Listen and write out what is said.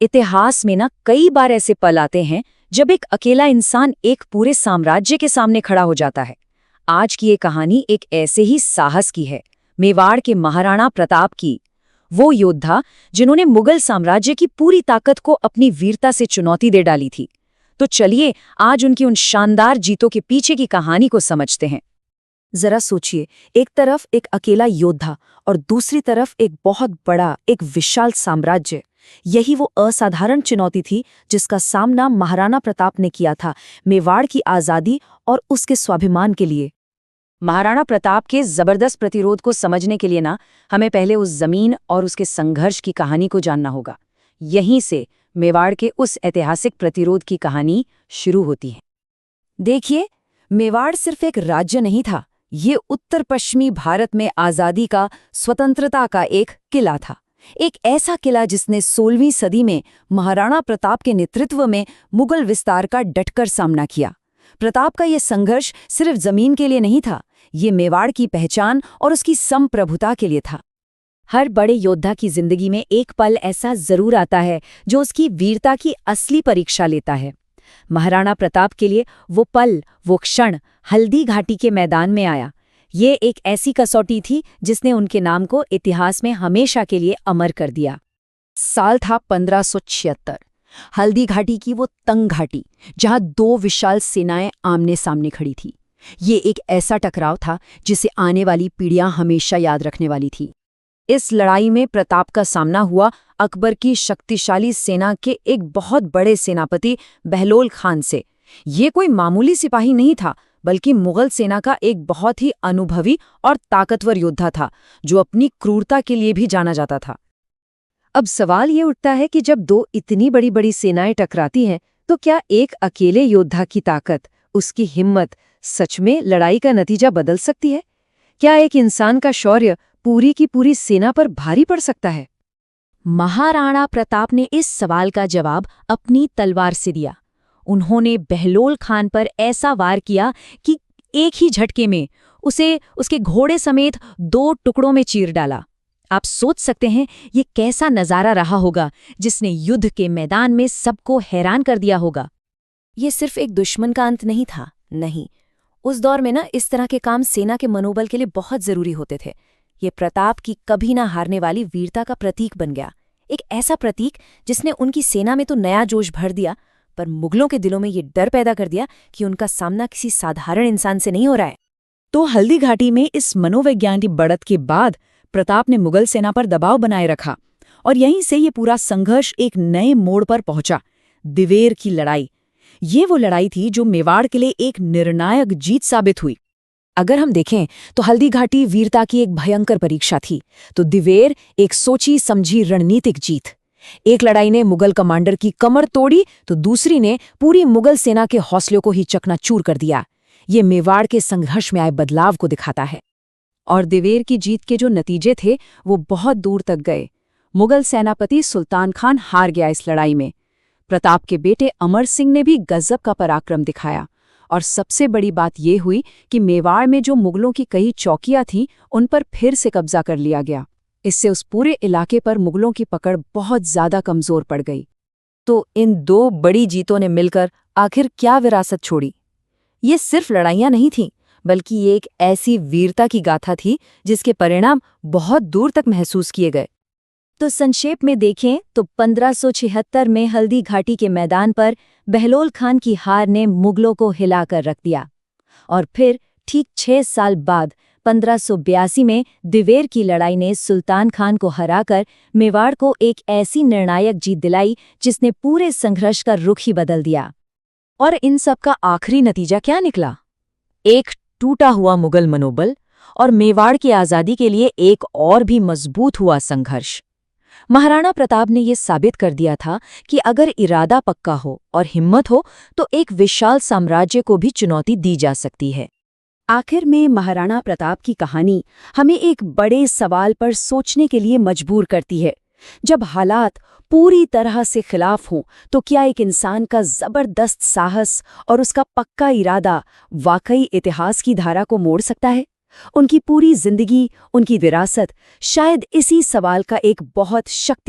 इतिहास में ना कई बार ऐसे पल आते हैं जब एक अकेला इंसान एक पूरे साम्राज्य के सामने खड़ा हो जाता है। आज की ये कहानी एक ऐसे ही साहस की है, मेवाड़ के महाराणा प्रताप की। वो योद्धा जिन्होंने मुगल साम्राज्य की पूरी ताकत को अपनी वीरता से चुनौती दे डाली थी। तो चलिए आज उनकी उन शानदार जीतों के पीछे की कहानी को समझते हैं। जरा सोचिए, एक तरफ एक अकेला योद्धा और दूसरी तरफ एक बहुत बड़ा, एक विशाल साम्राज्य। यही वो असाधारण चुनौती थी जिसका सामना महाराणा प्रताप ने किया था, मेवाड़ की आजादी और उसके स्वाभिमान के लिए। महाराणा प्रताप के जबरदस्त प्रतिरोध को समझने के लिए ना हमें पहले उस जमीन और उसके संघर्ष की कहानी को जानना होगा। यहीं से मेवाड़ के उस ऐतिहासिक प्रतिरोध की कहानी शुरू होती है। देखिए, मेवाड़ सिर्फ एक राज्य नहीं था, ये उत्तर पश्चिमी भारत में आजादी का, स्वतंत्रता का एक किला था। एक ऐसा किला जिसने 16वीं सदी में महाराणा प्रताप के नेतृत्व में मुगल विस्तार का डटकर सामना किया। प्रताप का ये संघर्ष सिर्फ जमीन के लिए नहीं था, ये मेवाड़ की पहचान और उसकी संप्रभुता के लिए था। हर बड़े योद्धा की जिंदगी में एक पल ऐसा जरूर आता है जो उसकी वीरता की असली परीक्षा लेता है। महाराणा प्रताप के लिए वो पल, वो क्षण हल्दी घाटी के मैदान में आया। ये एक ऐसी कसौटी थी जिसने उनके नाम को इतिहास में हमेशा के लिए अमर कर दिया। साल था 1576। हल्दी घाटी की वो तंग घाटी जहां दो विशाल सेनाएं आमने सामने खड़ी थी। ये एक ऐसा टकराव था जिसे आने वाली पीढ़ियां हमेशा याद रखने वाली थी। इस लड़ाई में प्रताप का सामना हुआ अकबर की शक्तिशाली सेना के एक बहुत बड़े सेनापति बहलोल खान से। ये कोई मामूली सिपाही नहीं था, बल्कि मुगल सेना का एक बहुत ही अनुभवी और ताकतवर योद्धा था, जो अपनी क्रूरता के लिए भी जाना जाता था। अब सवाल ये उठता है कि जब दो इतनी बड़ी बड़ी सेनाएं टकराती हैं, तो क्या एक अकेले योद्धा की ताकत, उसकी हिम्मत सच में लड़ाई का नतीजा बदल सकती है? क्या एक इंसान का शौर्य पूरी की पूरी सेना पर भारी पड़ सकता है? महाराणा प्रताप ने इस सवाल का जवाब अपनी तलवार से दिया। उन्होंने बहलोल खान पर ऐसा वार किया कि एक ही झटके में उसे उसके घोड़े समेत 2 टुकड़ों में चीर डाला। आप सोच सकते हैं ये कैसा नजारा रहा होगा जिसने युद्ध के मैदान में सबको हैरान कर दिया होगा। ये सिर्फ एक दुश्मन का अंत नहीं था, नहीं। उस दौर में ना इस तरह के काम सेना के मनोबल के लिए बहुत जरूरी होते थे। ये प्रताप की कभी ना हारने वाली वीरता का प्रतीक बन गया। एक ऐसा प्रतीक जिसने उनकी सेना में तो नया जोश भर दिया, पर मुगलों के दिलों में ये डर पैदा कर दिया कि उनका सामना किसी साधारण इंसान से नहीं हो रहा है। तो हल्दी घाटी में इस मनोवैज्ञानिक बढ़त के बाद प्रताप ने मुगल सेना पर दबाव बनाए रखा, और यहीं से ये पूरा संघर्ष एक नए मोड़ पर पहुंचा। दिवेर की लड़ाई, ये वो लड़ाई थी जो मेवाड़ के लिए एक निर्णायक जीत साबित हुई। अगर हम देखें तो हल्दी घाटी वीरता की एक भयंकर परीक्षा थी, तो दिवेर एक सोची समझी रणनीतिक जीत। एक लड़ाई ने मुगल कमांडर की कमर तोड़ी, तो दूसरी ने पूरी मुगल सेना के हौसलों को ही चकनाचूर कर दिया। ये मेवाड़ के संघर्ष में आए बदलाव को दिखाता है। और दिवेर की जीत के जो नतीजे थे वो बहुत दूर तक गए। मुगल सेनापति सुल्तान खान हार गया इस लड़ाई में। प्रताप के बेटे अमर सिंह ने भी गजब का पराक्रम दिखाया, और सबसे बड़ी बात ये हुई कि मेवाड़ में जो मुगलों की कई चौकियां थीं, उन पर फिर से कब्जा कर लिया गया। इससे उस पूरे इलाके पर मुगलों की पकड़ बहुत ज्यादा कमजोर पड़ गई। तो इन 2 बड़ी जीतों ने मिलकर आखिर क्या विरासत छोड़ी? ये सिर्फ लड़ाइयां नहीं थीं, बल्कि ये एक ऐसी वीरता की गाथा थी जिसके परिणाम बहुत दूर तक महसूस किए गए। तो संक्षेप में देखें तो 1576 में हल्दी घाटी के मैदान पर बहलोल खान की हार ने मुगलों को हिलाकर रख दिया, और फिर ठीक 6 साल बाद 1582 में दिवेर की लड़ाई ने सुल्तान खान को हराकर मेवाड़ को एक ऐसी निर्णायक जीत दिलाई जिसने पूरे संघर्ष का रुख ही बदल दिया। और इन सब का आखिरी नतीजा क्या निकला? एक टूटा हुआ मुगल मनोबल और मेवाड़ की आजादी के लिए एक और भी मजबूत हुआ संघर्ष। महाराणा प्रताप ने यह साबित कर दिया था कि अगर इरादा पक्का हो और हिम्मत हो तो एक विशाल साम्राज्य को भी चुनौती दी जा सकती है। आखिर में महाराणा प्रताप की कहानी हमें एक बड़े सवाल पर सोचने के लिए मजबूर करती है। जब हालात पूरी तरह से खिलाफ हों, तो क्या एक इंसान का जबरदस्त साहस और उसका पक्का इरादा वाकई इतिहास की धारा को मोड़ सकता है? उनकी पूरी जिंदगी, उनकी विरासत शायद इसी सवाल का एक बहुत शक्ति